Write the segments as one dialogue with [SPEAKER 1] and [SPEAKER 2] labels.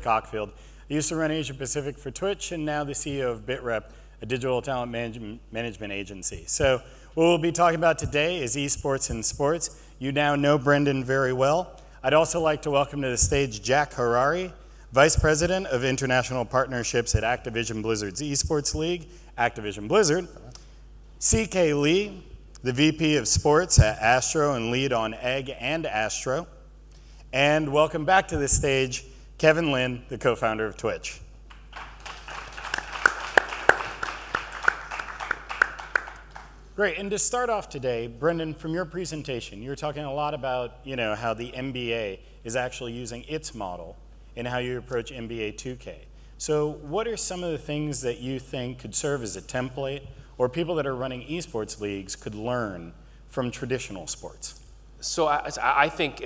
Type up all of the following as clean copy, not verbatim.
[SPEAKER 1] Blake Hockfield. I used to run Asia Pacific for Twitch, and now the CEO of BitRep, a digital talent management agency. So what we'll be talking about today is esports and sports. You now know Brendan very well. I'd also like to welcome to the stage Jack Harari, Vice President of International Partnerships at Activision Blizzard's Esports League, Activision Blizzard. CK Lee, the VP of Sports at Astro and lead on Egg and Astro. And welcome back to the stage, Kevin Lin, the co-founder of Twitch. Great, and to start off today, Brendan, from your presentation, you were talking a lot about how the NBA is actually using its model and how you approach NBA 2K. So what are some of the things that you think could serve as a template or people that are running esports leagues could learn from traditional sports?
[SPEAKER 2] So I think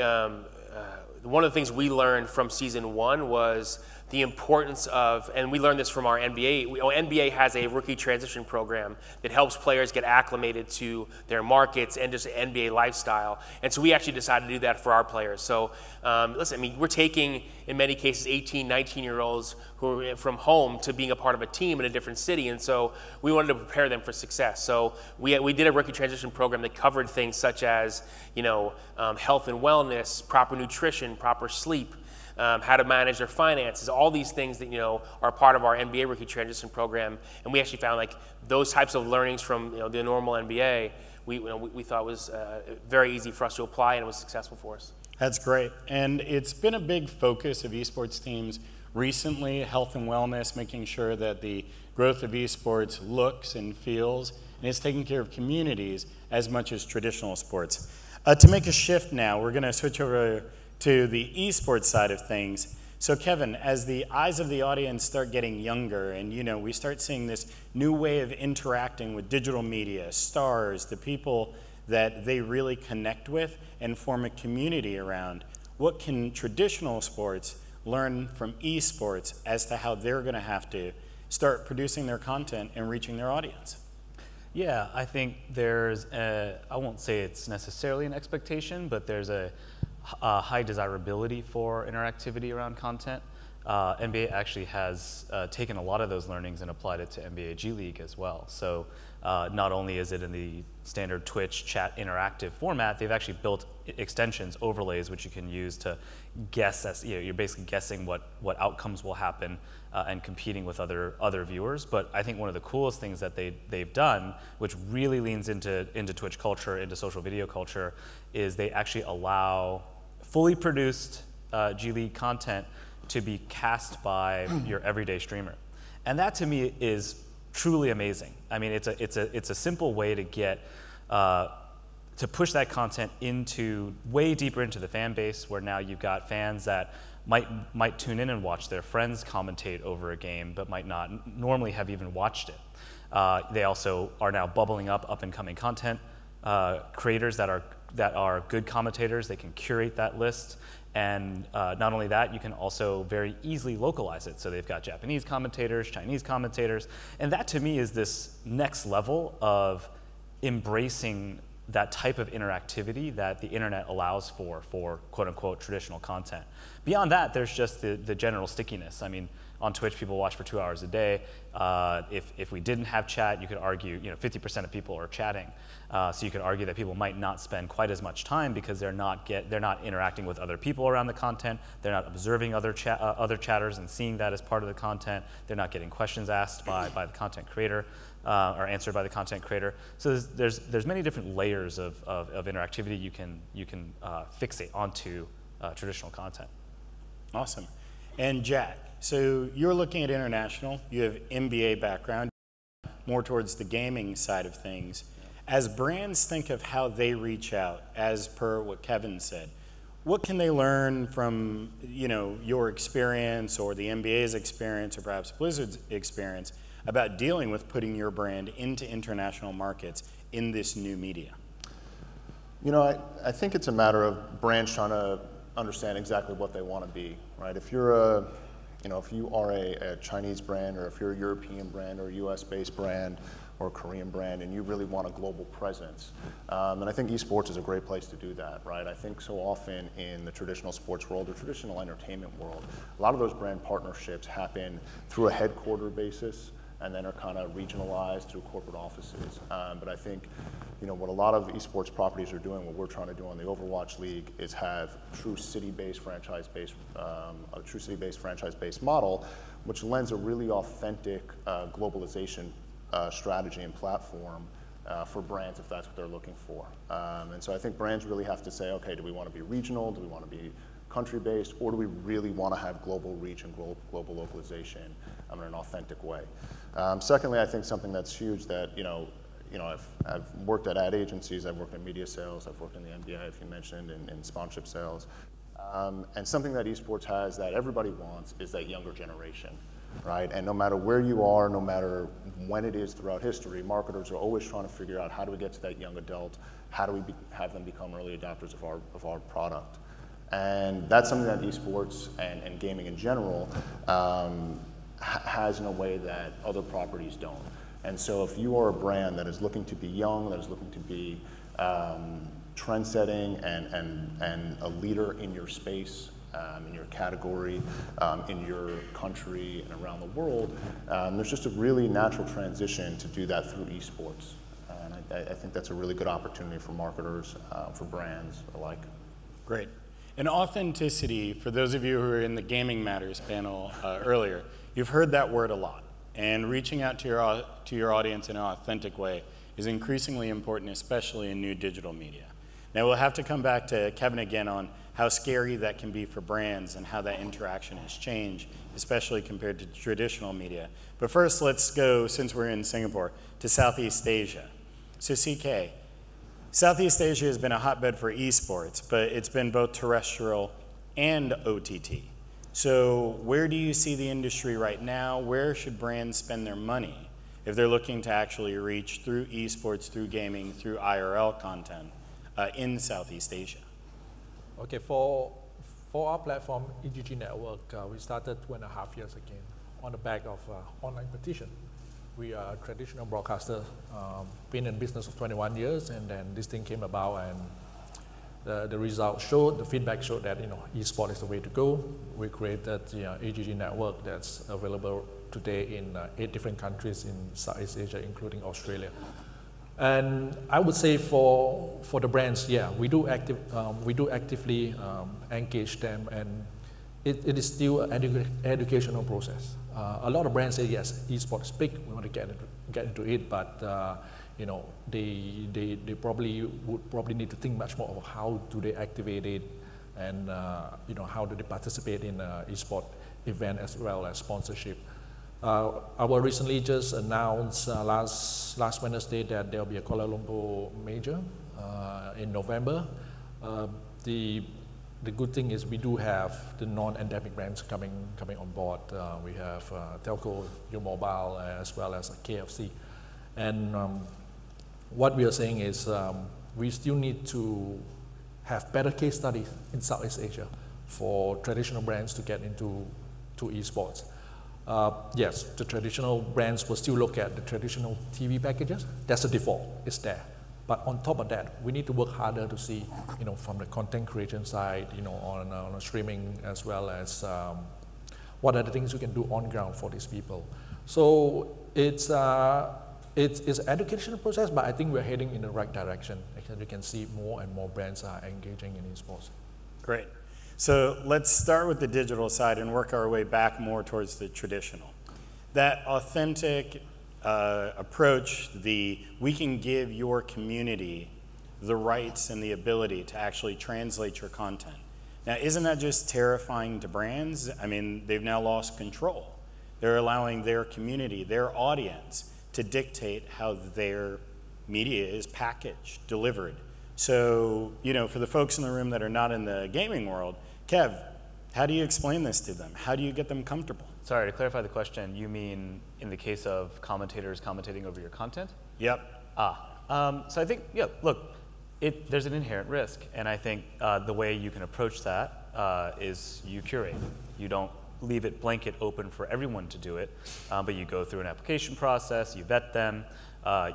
[SPEAKER 2] one of the things we learned from season one was the importance of, and we learned this from our NBA, NBA has a rookie transition program that helps players get acclimated to their markets and just an NBA lifestyle. And so we actually decided to do that for our players. So listen, I mean, we're taking, in many cases, 18, 19-year-olds who are from home to being a part of a team in a different city. And so we wanted to prepare them for success. So we did a rookie transition program that covered things such as, health and wellness, proper nutrition, proper sleep, how to manage their finances, all these things that are part of our NBA rookie transition program. And we actually found like those types of learnings from the normal NBA, we thought was very easy for us to apply, and it was successful for us. That's great. And it's been a big focus of esports teams recently, health and wellness, making sure that the growth of esports looks and feels and is taking care of communities as much as traditional sports. To make a shift now, we're going to switch over to the esports side of things. So Kevin, as the eyes of the audience start getting younger and we start seeing this new way of interacting with digital media, stars, the people that they really connect with and form a community around, what can traditional sports learn from esports as to how they're going to have to start producing their content and reaching their audience?
[SPEAKER 3] Yeah, I think there's I won't say it's necessarily an expectation, but there's a high desirability for interactivity around content. NBA actually has taken a lot of those learnings and applied it to NBA G League as well. So not only is it in the standard Twitch chat interactive format, they've actually built extensions, overlays, which you can use to guess. As, you're basically guessing what outcomes will happen and competing with other viewers. But I think one of the coolest things that they've done, which really leans into Twitch culture, into social video culture, is they actually allow fully produced G League content to be cast by your everyday streamer. And that to me is truly amazing. I mean, it's a simple way to get, to push that content way deeper into the fan base, where now you've got fans that might tune in and watch their friends commentate over a game, but might not normally have even watched it. They also are now bubbling up and coming content creators that are good commentators. They can curate that list. And not only that, you can also very easily localize it. So they've got Japanese commentators, Chinese commentators. And that to me is this next level of embracing that type of interactivity that the internet allows for quote unquote traditional content. Beyond that, there's just the general stickiness. I mean, on Twitch, people watch for 2 hours a day. If we didn't have chat, you could argue 50% of people are chatting. So you could argue that people might not spend quite as much time because they're not interacting with other people around the content. They're not observing other chatters and seeing that as part of the content. They're not getting questions asked by the content creator or answered by the content creator. So there's many different layers of interactivity you can fixate onto traditional content.
[SPEAKER 1] Awesome. And Jack, so you're looking at international. You have NBA background, more towards the gaming side of things. As brands think of how they reach out, as per what Kevin said, what can they learn from your experience or the NBA's experience or perhaps Blizzard's experience about dealing with putting your brand into international markets in this new media?
[SPEAKER 4] I think it's a matter of brands trying to understand exactly what they want to be, right? If you're if you are a Chinese brand, or if you're a European brand or a US-based brand, or a Korean brand, and you really want a global presence. And I think esports is a great place to do that, right? I think so often in the traditional sports world or traditional entertainment world, a lot of those brand partnerships happen through a headquarter basis and then are kind of regionalized through corporate offices. But I think, what a lot of esports properties are doing, what we're trying to do on the Overwatch League, is have true city-based franchise-based, a true city-based franchise-based model, which lends a really authentic globalization strategy and platform for brands if that's what they're looking for. And so I think brands really have to say, okay, do we want to be regional? Do we want to be country-based? Or do we really want to have global reach and global localization in an authentic way? Secondly, I think something that's huge that, I've worked at ad agencies, I've worked in media sales, I've worked in the NBA, if you mentioned, in sponsorship sales. And something that esports has that everybody wants is that younger generation, right? And no matter where you are, no matter when it is throughout history, marketers are always trying to figure out how do we get to that young adult, how do we have them become early adopters of our product. And that's something that esports and gaming in general has in a way that other properties don't. And so if you are a brand that is looking to be young, that is looking to be trend-setting and a leader in your space, in your category, in your country, and around the world, there's just a really natural transition to do that through esports. And I think that's a really good opportunity for marketers, for brands alike.
[SPEAKER 1] Great. And authenticity, for those of you who were in the Gaming Matters panel earlier, you've heard that word a lot. And reaching out to your audience in an authentic way is increasingly important, especially in new digital media. Now we'll have to come back to Kevin again on how scary that can be for brands and how that interaction has changed, especially compared to traditional media. But first, let's go, since we're in Singapore, to Southeast Asia. So CK, Southeast Asia has been a hotbed for esports, but it's been both terrestrial and OTT. So where do you see the industry right now? Where should brands spend their money if they're looking to actually reach through esports, through gaming, through IRL content in Southeast Asia?
[SPEAKER 5] Okay, for our platform, EGG Network, we started 2.5 years ago on the back of online petition. We are a traditional broadcaster, been in business for 21 years, and then this thing came about, and the results showed, the feedback showed that esports is the way to go. We created the EGG Network that's available today in 8 different countries in Southeast Asia, including Australia. And I would say for the brands, yeah, we do actively engage them, and it is still an educational process. A lot of brands say yes, esports is big, we want to get into it, but they would probably need to think much more of how do they activate it, and how do they participate in esport event as well as sponsorship. Our recently just announced last Wednesday that there will be a Kuala Lumpur major in November. The good thing is we do have the non-endemic brands coming on board. We have Telco, U-Mobile, as well as KFC. And what we are saying is we still need to have better case studies in Southeast Asia for traditional brands to get into esports. Yes, the traditional brands will still look at the traditional TV packages. That's the default, it's there. But on top of that, we need to work harder to see, from the content creation side, on streaming, as well as what are the things we can do on ground for these people. So it's an educational process, but I think we're heading in the right direction. Because you can see more and more brands are engaging in esports.
[SPEAKER 1] Great. So let's start with the digital side and work our way back more towards the traditional. That authentic approach, we can give your community the rights and the ability to actually translate your content. Now, isn't that just terrifying to brands? I mean, they've now lost control. They're allowing their community, their audience, to dictate how their media is packaged, delivered. So, for the folks in the room that are not in the gaming world, Kev, how do you explain this to them? How do you get them comfortable?
[SPEAKER 3] Sorry, to clarify the question, you mean in the case of commentators commentating over your content?
[SPEAKER 1] Yep.
[SPEAKER 3] So I think, yeah, look, there's an inherent risk, and I think the way you can approach that is you curate. You don't leave it blanket open for everyone to do it, but you go through an application process, you vet them,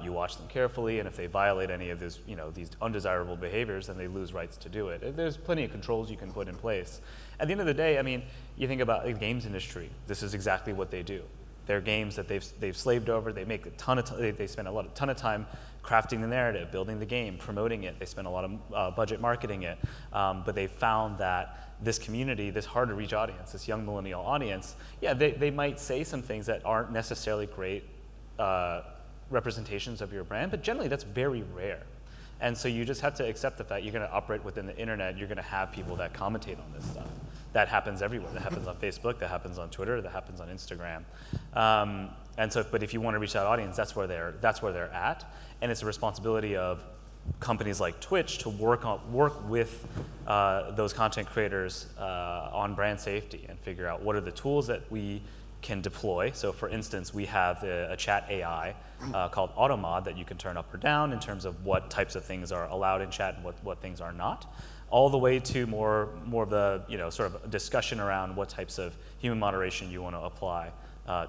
[SPEAKER 3] You watch them carefully, and if they violate any of these, these undesirable behaviors, then they lose rights to do it. There's plenty of controls you can put in place. At the end of the day, I mean, you think about the games industry. This is exactly what they do. They're games that they've slaved over. They make a ton of they spend a ton of time crafting the narrative, building the game, promoting it. They spend a lot of budget marketing it. But they found that this community, this hard to reach audience, this young millennial audience, yeah, they might say some things that aren't necessarily great representations of your brand, but generally that's very rare. And so you just have to accept the fact you're going to operate within the internet. You're going to have people that commentate on this stuff. That happens everywhere. That happens on Facebook. That happens on Twitter. That happens on Instagram. And so, but if you want to reach that audience, that's where they're at. And it's a responsibility of companies like Twitch to work with those content creators on brand safety and figure out what are the tools that we can deploy. So for instance, we have a chat AI called AutoMod that you can turn up or down in terms of what types of things are allowed in chat and what things are not, all the way to more of the sort of discussion around what types of human moderation you want to apply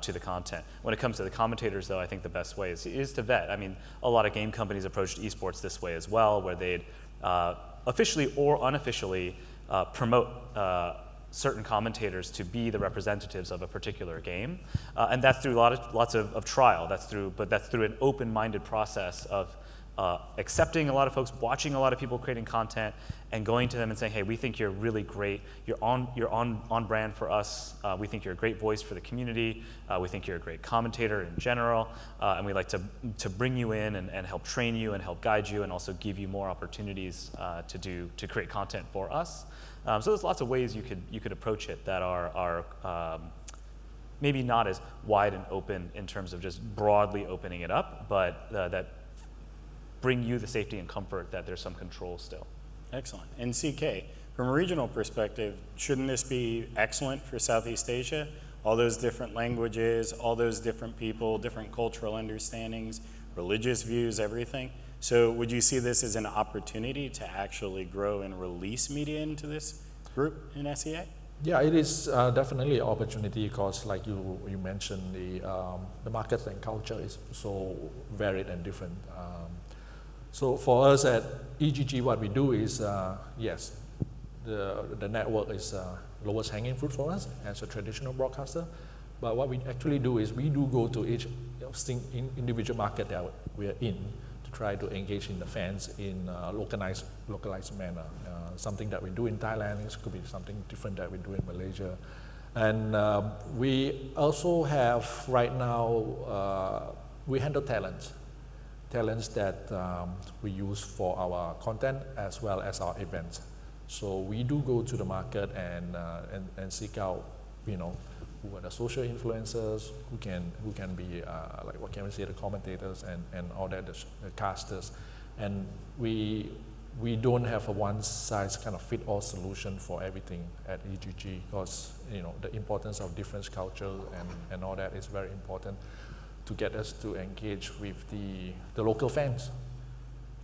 [SPEAKER 3] to the content. When it comes to the commentators, though, I think the best way is to vet. I mean, a lot of game companies approached esports this way as well, where they'd officially or unofficially promote certain commentators to be the representatives of a particular game, and that's through lots of trial. But that's through an open-minded process of accepting a lot of folks, watching a lot of people creating content, and going to them and saying, "Hey, we think you're really great. You're on brand for us. We think you're a great voice for the community. We think you're a great commentator in general, and we'd like to bring you in and help train you and help guide you, and also give you more opportunities to create content for us." So there's lots of ways you could approach it that are maybe not as wide and open in terms of just broadly opening it up, but that bring you the safety and comfort that there's some control still.
[SPEAKER 1] Excellent. And CK, from a regional perspective, shouldn't this be excellent for Southeast Asia? All those different languages, all those different people, different cultural understandings, religious views, everything. So would you see this as an opportunity to actually grow and release media into this group in SEA?
[SPEAKER 5] Yeah, it is definitely an opportunity because, like you mentioned, the market and culture is so varied and different. So for us at EGG, what we do is, yes, the network is lowest hanging fruit for us as a traditional broadcaster. But what we actually do is we do go to each individual market that we are in to try to engage in the fans in a localized manner. Something that we do in Thailand could be something different that we do in Malaysia. And we also have right now, we handle talents that we use for our content as well as our events. So we do go to the market and seek out, who are the social influencers, who can be like what can we say, the commentators and all that, the casters, and we don't have a one size kind of fit all solution for everything at EGG because the importance of different culture and all that is very important to get us to engage with the local fans.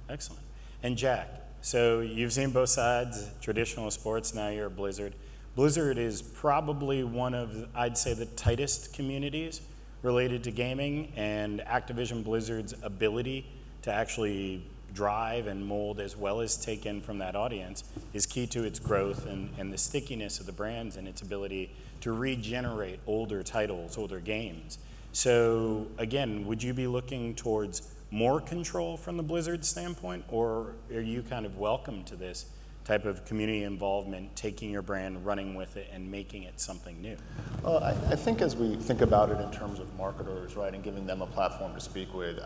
[SPEAKER 1] Excellent. And Jack, so you've seen both sides, traditional sports, now you're at Blizzard. Blizzard is probably one of, I'd say, the tightest communities related to gaming, and Activision Blizzard's ability to actually drive and mold as well as take in from that audience is key to its growth and the stickiness of the brands and its ability to regenerate older titles, older games. So again, would you be looking towards more control from the Blizzard standpoint, or are you kind of welcome to this type of community involvement, taking your brand, running with it, and making it something new?
[SPEAKER 4] Well, I think as we think about it in terms of marketers, right, and giving them a platform to speak with,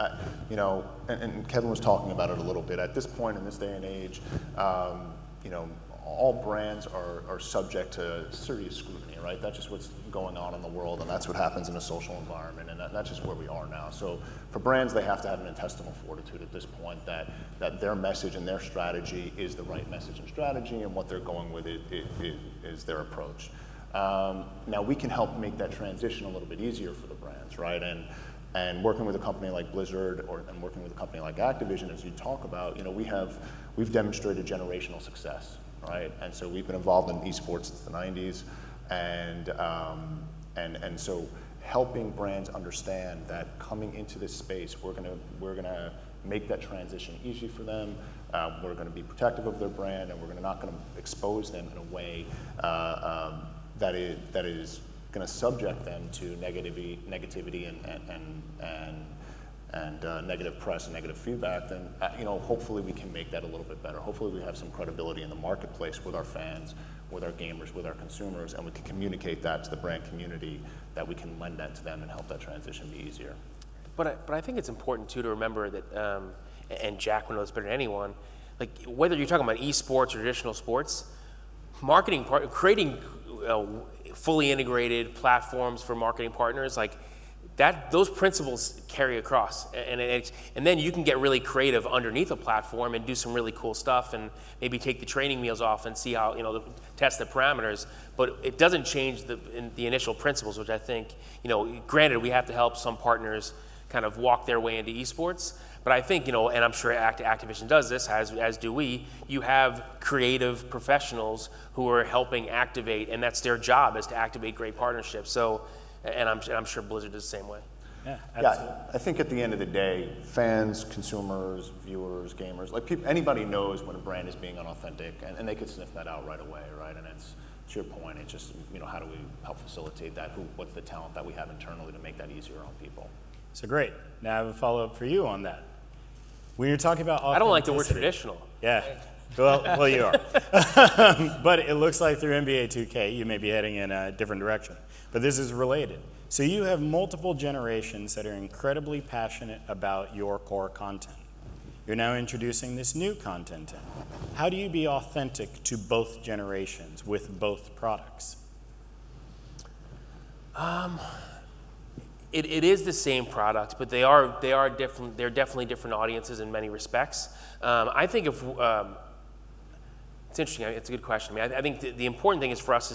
[SPEAKER 4] and Kevin was talking about it a little bit, at this point in this day and age, all brands are subject to serious scrutiny, right? That's just what's going on in the world, and that's what happens in a social environment, and that's just where we are now. So for brands, they have to have an intestinal fortitude at this point that their message and their strategy is the right message and strategy, and what they're going with is their approach. Now, we can help make that transition a little bit easier for the brands, right? And working with a company like Blizzard and working with a company like Activision, as you talk about, we've demonstrated generational success, right? And so we've been involved in esports since the 90s, and so helping brands understand that coming into this space, we're gonna make that transition easy for them. We're going to be protective of their brand, and we're not going to expose them in a way that is going to subject them to negativity and negative press and negative feedback. Then hopefully we can make that a little bit better. Hopefully we have some credibility in the marketplace with our fans, with our gamers, with our consumers, and we can communicate that to the brand community, that we can lend that to them and help that transition be easier.
[SPEAKER 2] But I think it's important too to remember that, and Jack will know this better than anyone, like whether you're talking about esports or traditional sports, creating fully integrated platforms for marketing partners, like that, those principles carry across, and then you can get really creative underneath a platform and do some really cool stuff, and maybe take the training wheels off and see how test the parameters. But it doesn't change the initial principles, which I think granted we have to help some partners kind of walk their way into esports. But I think, and I'm sure Activision does this, as do we, you have creative professionals who are helping activate, and that's their job, is to activate great partnerships. So, and I'm sure Blizzard does the same way.
[SPEAKER 1] Yeah, absolutely.
[SPEAKER 4] Yeah, I think at the end of the day, fans, consumers, viewers, gamers, like anybody knows when a brand is being unauthentic, and they can sniff that out right away, right? And it's, to your point, it's just, how do we help facilitate that? What's the talent that we have internally to make that easier on people?
[SPEAKER 1] So great. Now I have a follow-up for you on that. When you're talking about authenticity,
[SPEAKER 2] I don't like the word traditional.
[SPEAKER 1] Yeah. Well, you are. But it looks like through NBA 2K, you may be heading in a different direction. But this is related. So you have multiple generations that are incredibly passionate about your core content. You're now introducing this new content in. How do you be authentic to both generations with both products?
[SPEAKER 2] It is the same product, but they are different. They're definitely different audiences in many respects. I think it's interesting. It's a good question. I think the important thing is for us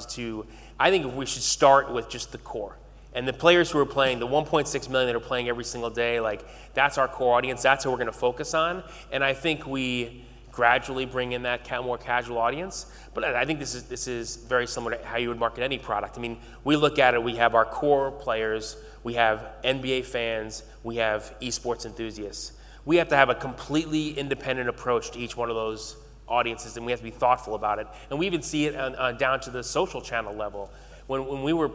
[SPEAKER 2] I think we should start with just the core. And the players who are playing, the 1.6 million that are playing every single day, like that's our core audience. That's what we're going to focus on. And I think we gradually bring in that more casual audience. But I think this is very similar to how you would market any product. I mean, we look at it. We have our core players. We have NBA fans. We have esports enthusiasts. We have to have a completely independent approach to each one of those audiences, and we have to be thoughtful about it. And we even see it down to the social channel level. When we were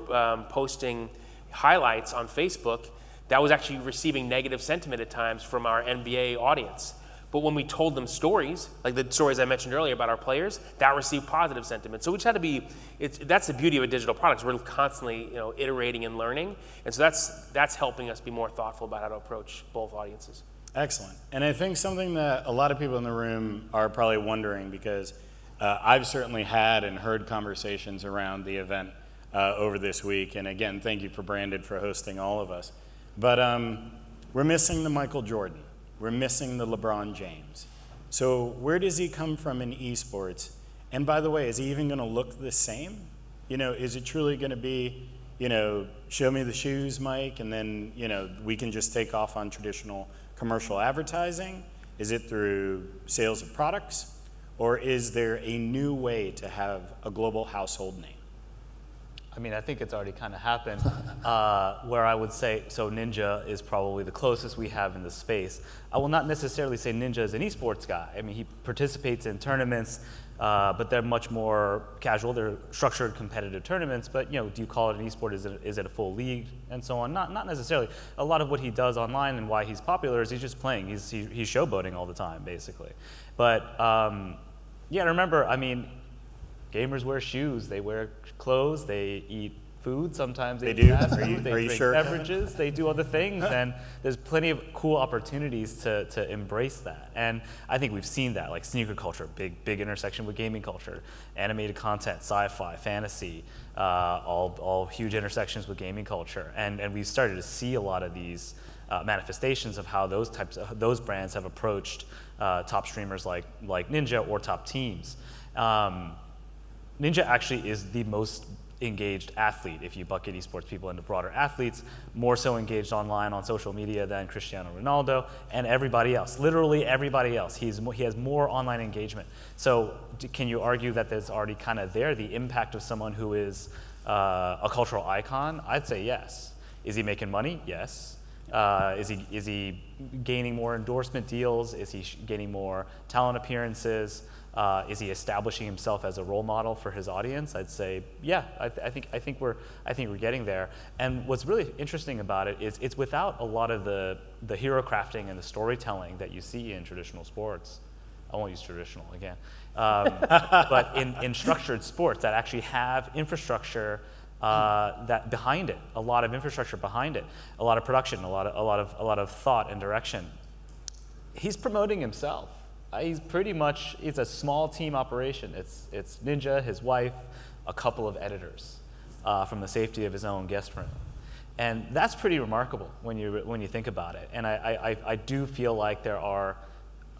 [SPEAKER 2] posting highlights on Facebook, that was actually receiving negative sentiment at times from our NBA audience. But when we told them stories, like the stories I mentioned earlier about our players, that received positive sentiment. So we just had to be, that's the beauty of a digital product. We're constantly iterating and learning. And so that's helping us be more thoughtful about how to approach both audiences.
[SPEAKER 1] Excellent. And I think something that a lot of people in the room are probably wondering, because I've certainly had and heard conversations around the event over this week. And again, thank you for Brandon for hosting all of us. But we're missing the Michael Jordan. We're missing the LeBron James. So where does he come from in esports? And by the way, is he even going to look the same? Is it truly going to be, show me the shoes, Mike, and then, we can just take off on traditional commercial advertising? Is it through sales of products? Or is there a new way to have a global household name?
[SPEAKER 3] I mean, I think it's already kind of happened, where I would say, so Ninja is probably the closest we have in the space. I will not necessarily say Ninja is an esports guy. I mean, he participates in tournaments, but they're much more casual. They're structured competitive tournaments, but do you call it an esport? Is it a full league and so on? Not necessarily. A lot of what he does online and why he's popular is he's just playing. He's showboating all the time, basically. But yeah, remember, I mean, gamers wear shoes, they wear clothes, they eat food, sometimes they
[SPEAKER 1] do.
[SPEAKER 3] Fast
[SPEAKER 1] Are you
[SPEAKER 3] food, they drink
[SPEAKER 1] sure?
[SPEAKER 3] beverages, they do other things, and there's plenty of cool opportunities to embrace that. And I think we've seen that, like sneaker culture, big intersection with gaming culture, animated content, sci-fi, fantasy, all huge intersections with gaming culture. And we've started to see a lot of these manifestations of how those brands have approached top streamers like Ninja or top teams. Ninja actually is the most engaged athlete if you bucket esports people into broader athletes, more so engaged online on social media than Cristiano Ronaldo and everybody else, literally everybody else. He has more online engagement. So can you argue that there's already kind of the impact of someone who is a cultural icon? I'd say yes. Is he making money? Yes. Is he gaining more endorsement deals? Is he gaining more talent appearances? Is he establishing himself as a role model for his audience? I'd say, yeah. I think we're getting there. And what's really interesting about it is it's without a lot of the hero crafting and the storytelling that you see in traditional sports. I won't use traditional again, but in structured sports that actually have infrastructure that behind it, a lot of infrastructure behind it, a lot of production, a lot of thought and direction. He's promoting himself. It's a small team operation. It's Ninja, his wife, a couple of editors from the safety of his own guest room. And that's pretty remarkable when you think about it. And I do feel like there are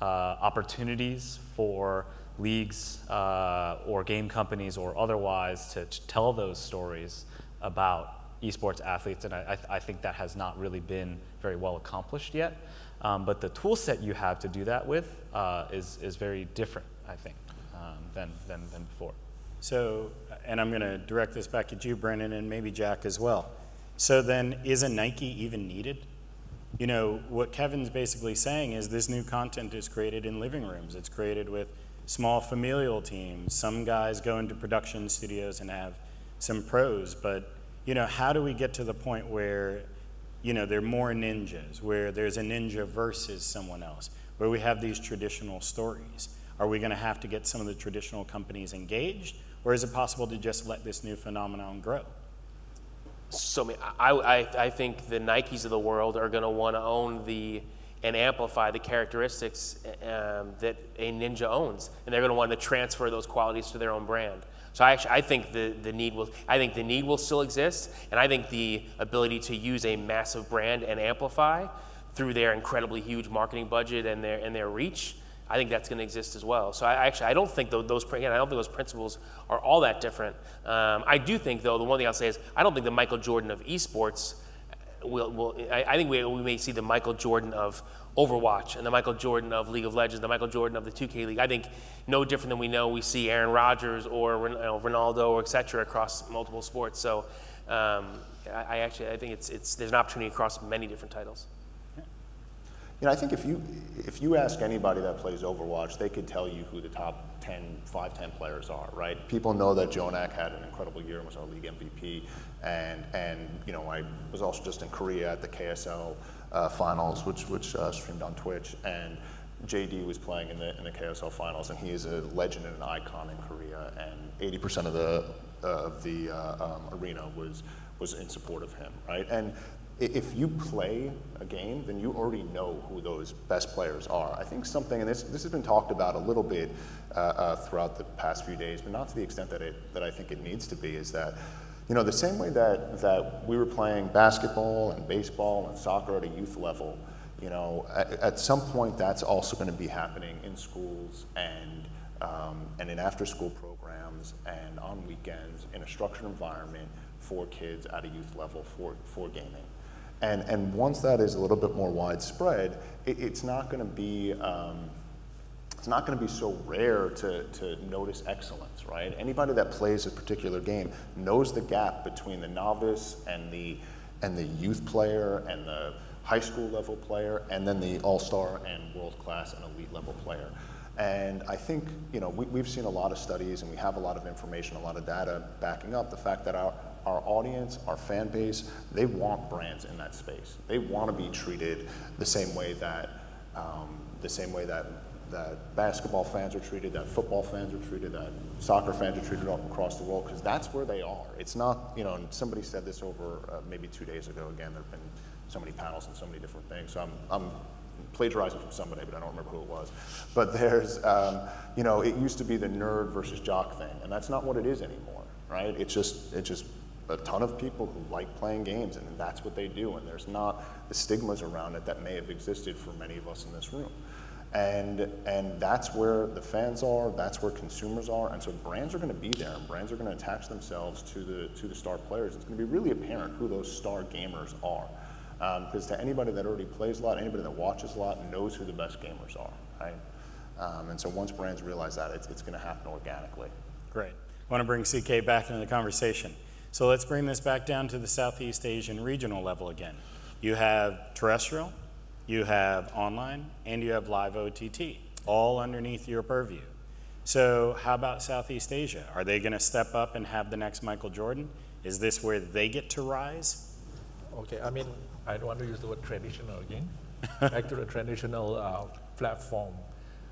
[SPEAKER 3] opportunities for leagues or game companies or otherwise to tell those stories about esports athletes, and I think that has not really been very well accomplished yet. But the tool set you have to do that with is very different, I think, than before.
[SPEAKER 1] So, and I'm going to direct this back at you, Brendan, and maybe Jack as well. So then, is a Nike even needed? You know, what Kevin's basically saying is this new content is created in living rooms. It's created with small familial teams. Some guys go into production studios and have some pros, but, you know, how do we get to the point where, you know, there are more ninjas, where there's a ninja versus someone else, where we have these traditional stories? Are we going to have to get some of the traditional companies engaged, or is it possible to just let this new phenomenon grow?
[SPEAKER 2] So I think the Nikes of the world are going to want to own and amplify the characteristics that a ninja owns, and they're going to want to transfer those qualities to their own brand. So I think the need will still exist, and I think the ability to use a massive brand and amplify through their incredibly huge marketing budget and their reach, I think that's going to exist as well. So I don't think those principles are all that different. I do think, though, the one thing I'll say is I don't think the Michael Jordan of esports I think we may see the Michael Jordan of Overwatch and the Michael Jordan of League of Legends, the Michael Jordan of the 2K League. I think no different than we see Aaron Rodgers or Ronaldo or et cetera across multiple sports. So I think there's an opportunity across many different titles.
[SPEAKER 4] You know, I think if you ask anybody that plays Overwatch, they could tell you who the top 5, 10 players are, right? People know that Jonak had an incredible year and was our league MVP, and you know, I was also just in Korea at the KSL finals, which streamed on Twitch, and JD was playing in the KSL finals, and he is a legend and an icon in Korea, and 80% of the arena was in support of him, right? And if you play a game, then you already know who those best players are. I think something, and this has been talked about a little bit throughout the past few days, but not to the extent that I think it needs to be, is that, you know, the same way that we were playing basketball and baseball and soccer at a youth level, you know, at some point that's also going to be happening in schools and in after-school programs and on weekends in a structured environment for kids at a youth level for gaming. And once that is a little bit more widespread, it's not going to be so rare to notice excellence, right? Anybody that plays a particular game knows the gap between the novice and the youth player and the high school level player, and then the all-star and world-class and elite level player. And I think, you know, we've seen a lot of studies and we have a lot of information, a lot of data backing up the fact that our audience, our fan base, they want brands in that space. They want to be treated the same way that that basketball fans are treated, that football fans are treated, that soccer fans are treated all across the world, because that's where they are. It's not, you know, and somebody said this over maybe 2 days ago. Again, there have been so many panels and so many different things. So I'm plagiarizing from somebody, but I don't remember who it was. But there's, you know, it used to be the nerd versus jock thing, and that's not what it is anymore, right? It's just a ton of people who like playing games, and that's what they do, and there's not the stigmas around it that may have existed for many of us in this room. And that's where the fans are, that's where consumers are, and so brands are going to be there, and brands are going to attach themselves to the star players. It's going to be really apparent who those star gamers are. Because to anybody that already plays a lot, anybody that watches a lot knows who the best gamers are, right? And so once brands realize that, it's going to happen organically.
[SPEAKER 1] Great. I want to bring CK back into the conversation. So let's bring this back down to the Southeast Asian regional level again. You have terrestrial, you have online, and you have live OTT, all underneath your purview. So how about Southeast Asia? Are they going to step up and have the next Michael Jordan? Is this where they get to rise?
[SPEAKER 5] Okay, I mean, I don't want to use the word traditional again. Back to the traditional platform.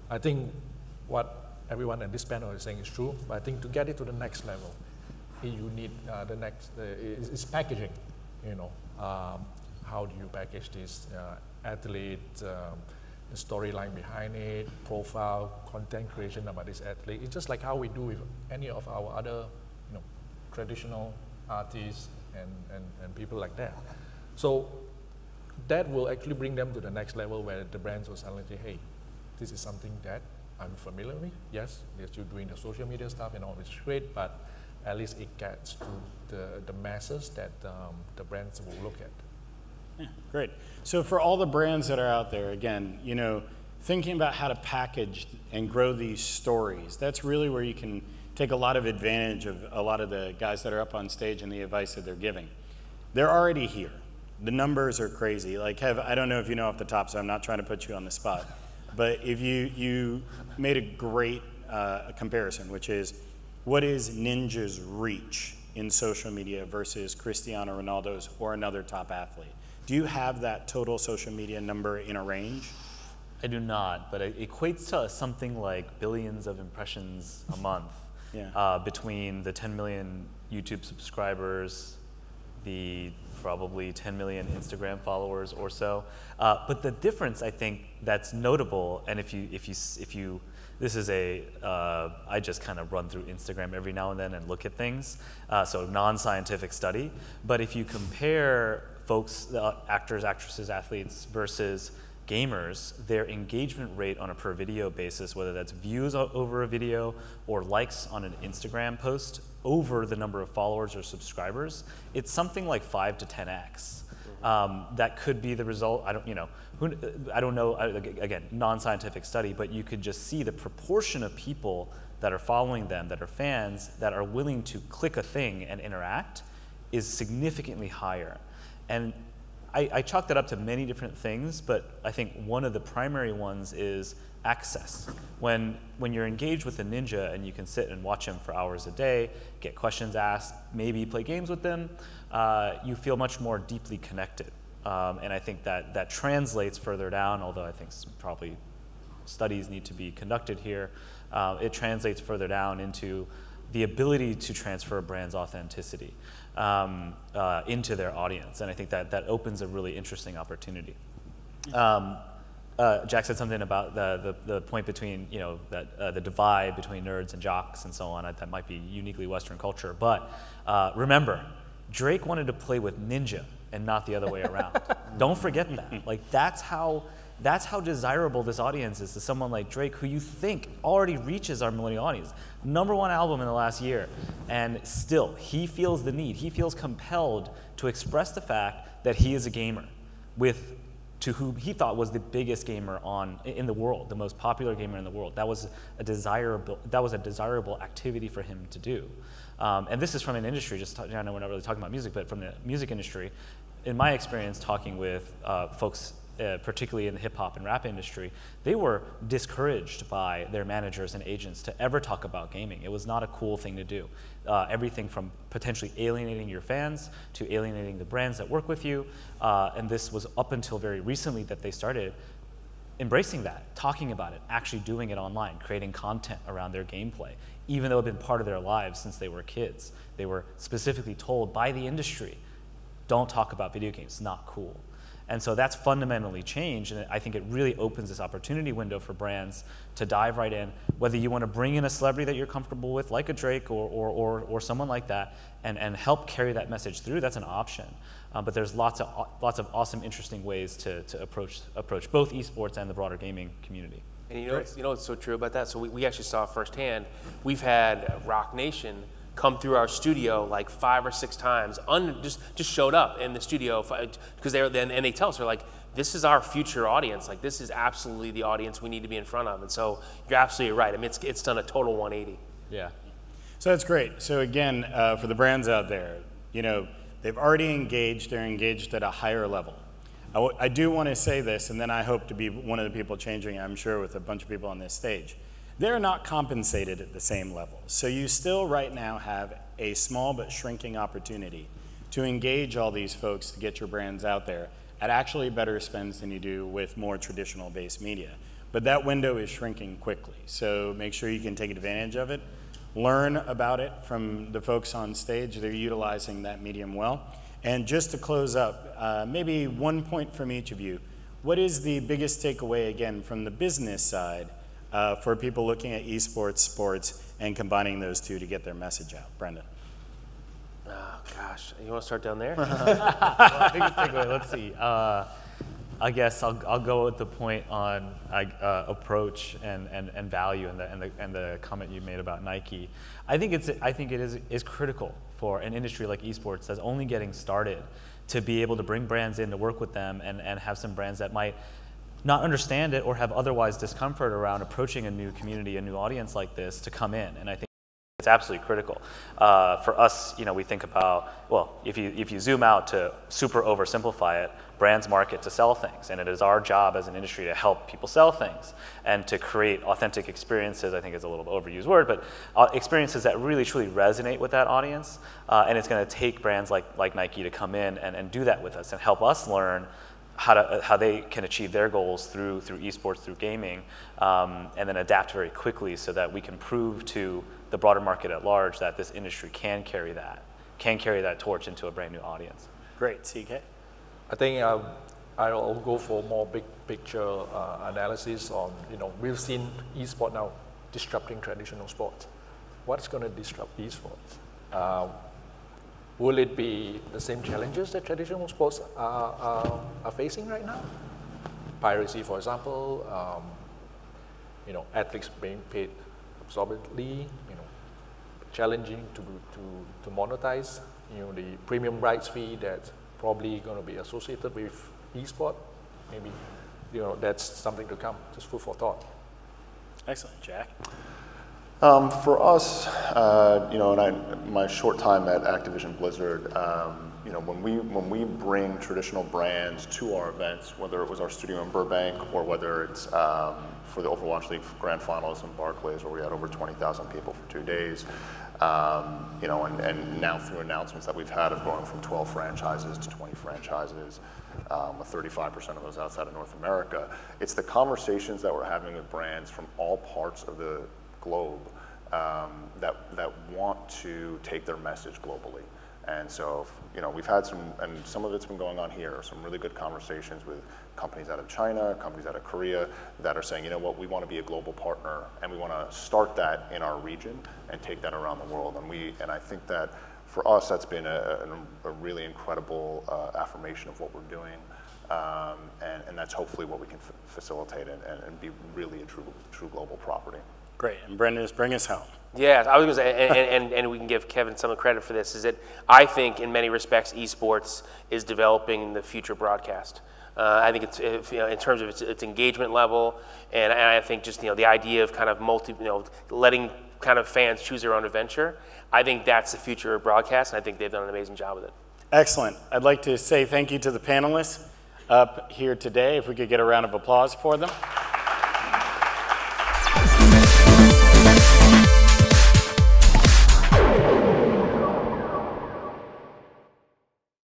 [SPEAKER 5] I think what everyone in this panel is saying is true, but I think to get it to the next level, you need the next, is packaging, you know. How do you package this athlete, the storyline behind it, profile, content creation about this athlete. It's just like how we do with any of our other, you know, traditional artists and people like that. So that will actually bring them to the next level where the brands will suddenly say, hey, this is something that I'm familiar with. Yes, they're still doing the social media stuff and all, which is great, but at least it gets to the masses that the brands will look at.
[SPEAKER 1] Yeah, great. So for all the brands that are out there, again, you know, thinking about how to package and grow these stories, that's really where you can take a lot of advantage of a lot of the guys that are up on stage and the advice that they're giving. They're already here. The numbers are crazy. Like, I don't know if you know off the top, so I'm not trying to put you on the spot, but if you made a great comparison, which is, what is Ninja's reach in social media versus Cristiano Ronaldo's or another top athlete? Do you have that total social media number in a range?
[SPEAKER 3] I do not, but it equates to something like billions of impressions a month.
[SPEAKER 1] Yeah.
[SPEAKER 3] Between the 10 million YouTube subscribers, the probably 10 million Instagram followers or so. But the difference, I think, that's notable, and if you this is I just kind of run through Instagram every now and then and look at things, so non-scientific study. But if you compare folks, actors, actresses, athletes versus gamers, their engagement rate on a per video basis, whether that's views over a video or likes on an Instagram post over the number of followers or subscribers, it's something like 5 to 10x. That could be the result. I don't know. Again, non-scientific study, but you could just see the proportion of people that are following them, that are fans, that are willing to click a thing and interact, is significantly higher. And I chalk that up to many different things, but I think one of the primary ones is access. When you're engaged with a ninja and you can sit and watch him for hours a day, get questions asked, maybe play games with them, you feel much more deeply connected. And I think that translates further down, although I think probably studies need to be conducted here. It translates further down into the ability to transfer a brand's authenticity into their audience. And I think that opens a really interesting opportunity. Jack said something about the point between, you know, that the divide between nerds and jocks and so on. That might be uniquely Western culture. But remember, Drake wanted to play with Ninja and not the other way around. Don't forget that. Like, that's how desirable this audience is to someone like Drake, who you think already reaches our millennial audience. #1 album in the last year, and still he feels the need, he feels compelled to express the fact that he is a gamer to who he thought was the biggest gamer in the world, the most popular gamer in the world. That was a desirable activity for him to do. And this is from an industry, I know we're not really talking about music, but from the music industry, in my experience talking with folks, particularly in the hip hop and rap industry, they were discouraged by their managers and agents to ever talk about gaming. It was not a cool thing to do. Everything from potentially alienating your fans to alienating the brands that work with you. And this was up until very recently that they started embracing that, talking about it, actually doing it online, creating content around their gameplay, even though it had been part of their lives since they were kids. They were specifically told by the industry, don't talk about video games, it's not cool. And so that's fundamentally changed, and I think it really opens this opportunity window for brands to dive right in, whether you want to bring in a celebrity that you're comfortable with, like a Drake or someone like that, and help carry that message through. That's an option. But there's lots of awesome, interesting ways to approach both esports and the broader gaming community.
[SPEAKER 2] And you know what's so true about that? So we actually saw firsthand. We've had Rock Nation come through our studio like 5 or 6 times, just showed up in the studio because they tell us, they're like, this is our future audience. Like, this is absolutely the audience we need to be in front of. And so you're absolutely right. I mean, it's done a total 180.
[SPEAKER 3] Yeah.
[SPEAKER 1] So that's great. So again, for the brands out there, You know, they've already engaged, they're engaged at a higher level. I do want to say this, and then I hope to be one of the people changing, I'm sure, with a bunch of people on this stage. They're not compensated at the same level. So you still right now have a small but shrinking opportunity to engage all these folks to get your brands out there at actually better spends than you do with more traditional based media. But that window is shrinking quickly. So make sure you can take advantage of it. Learn about it from the folks on stage. They're utilizing that medium well. And just to close up, maybe 1 point from each of you. What is the biggest takeaway, again, from the business side for people looking at esports, sports, and combining those two to get their message out? Brendan.
[SPEAKER 2] Oh, gosh. You want to start down there?
[SPEAKER 3] Well, biggest takeaway, let's see. I guess I'll go with the point on approach and value and the comment you made about Nike. I think it is critical for an industry like esports that's only getting started to be able to bring brands in to work with them and have some brands that might not understand it or have otherwise discomfort around approaching a new community, a new audience like this to come in. And I think it's absolutely critical. For us, you know, we think about, well, if you zoom out to super oversimplify it, brands market to sell things, and it is our job as an industry to help people sell things and to create authentic experiences. I think it's a little overused word, but experiences that really truly resonate with that audience. And it's going to take brands like Nike to come in and do that with us and help us learn how they can achieve their goals through esports, through gaming, and then adapt very quickly so that we can prove to the broader market at large that this industry can carry that torch into a brand new audience.
[SPEAKER 1] Great, CK?
[SPEAKER 5] I think I'll go for more big picture analysis on, you know, we've seen esports now disrupting traditional sports. What's going to disrupt esports? Will it be the same challenges that traditional sports are facing right now? Piracy, for example, you know, athletes being paid absorbently, you know, challenging to monetize, you know, the premium rights fee that's probably going to be associated with esport. Maybe, you know, that's something to come. Just food for thought.
[SPEAKER 1] Excellent, Jack.
[SPEAKER 4] For us, you know, and my short time at Activision Blizzard, you know, when we bring traditional brands to our events, whether it was our studio in Burbank or whether it's for the Overwatch League Grand Finals in Barclays, where we had over 20,000 people for 2 days, you know, and now through announcements that we've had of going from 12 franchises to 20 franchises, with 35% of those outside of North America, it's the conversations that we're having with brands from all parts of the globe that want to take their message globally. And so, you know, we've had some of it's been going on here, some really good conversations with companies out of China, companies out of Korea that are saying, you know what, we want to be a global partner and we want to start that in our region and take that around the world. And I think that for us, that's been a really incredible affirmation of what we're doing. And that's hopefully what we can facilitate and be really a true global property.
[SPEAKER 1] Great, and Brendan, just bring us home.
[SPEAKER 2] Yeah, I was going to say, and we can give Kevin some credit for this, is that I think in many respects esports is developing the future broadcast. I think it's, you know, in terms of its engagement level, and I think just, you know, the idea of kind of letting kind of fans choose their own adventure, I think that's the future of broadcast, and I think they've done an amazing job with it.
[SPEAKER 1] Excellent. I'd like to say thank you to the panelists up here today. If we could get a round of applause for them.